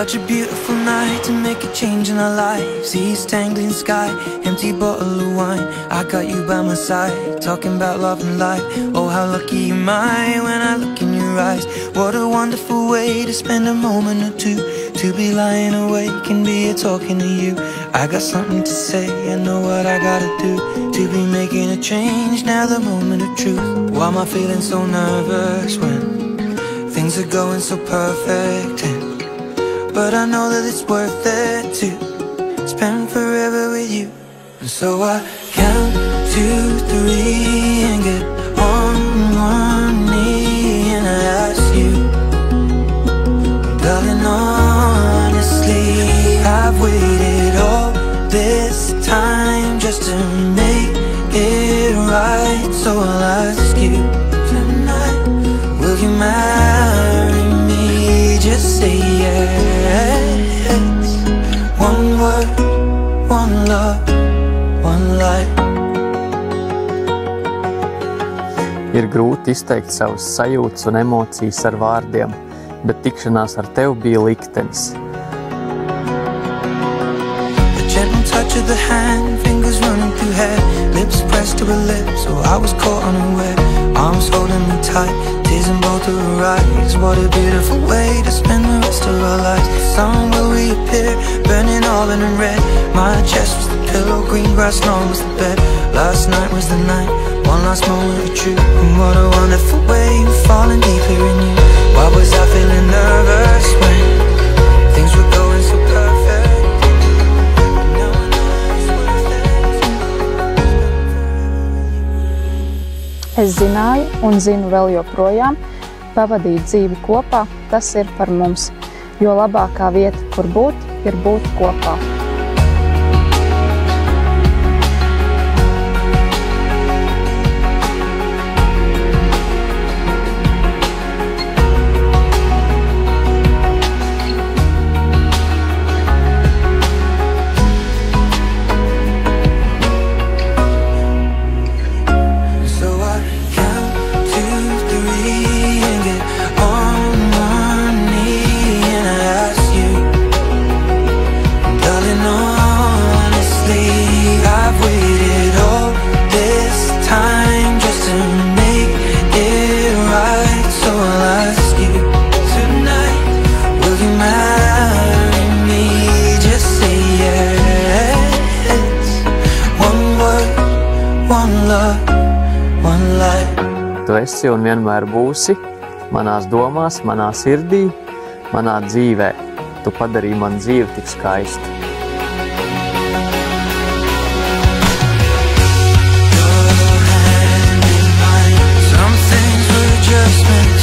such a beautiful night to make a change in our lives. East tangling sky, empty bottle of wine. I got you by my side, talking about love and life. Oh, how lucky am I when I look in your eyes. What a wonderful way to spend a moment or two, to be lying awake and be here talking to you. I got something to say, I know what I gotta do, to be making a change, now the moment of truth. Why am I feeling so nervous when things are going so perfect? But I know that it's worth it to spend forever with you. And so I count 2, 3 and get on one knee and I ask you, darling, honestly, I've waited all this time just to make it right. So I'll ask you tonight, will you marry me? Just say yes. One word, one love, one life. Ir grūti izteikt savas sajūtas un emocijas ar vārdiem, bet tikšanās ar tevi bija liktenis. A gentle touch of the hand, fingers running through hair, lips pressed to her lips, so I was caught unaware. Arms holding me tight, tears in both of her eyes. What a beautiful way to spend the rest of our lives. The sun will reappear, burning all in red. My chest was the pillow, green grass lawn was the bed. Last night was the night, one last moment of truth. And what a wonderful way of falling deeper in you. Why was I feeling nervous when things were going so perfect? Now I know it's worth it. Es zināju un zinu vēl joprojām, pavadīt dzīvi kopā, tas ir par mums, jo labākā vieta, kur būt, ir būt kopā. Tu esi un vienmēr būsi manās domās, manā sirdī, manā dzīvē. Tu padarīji man dzīvi tik skaistu. Some things were just meant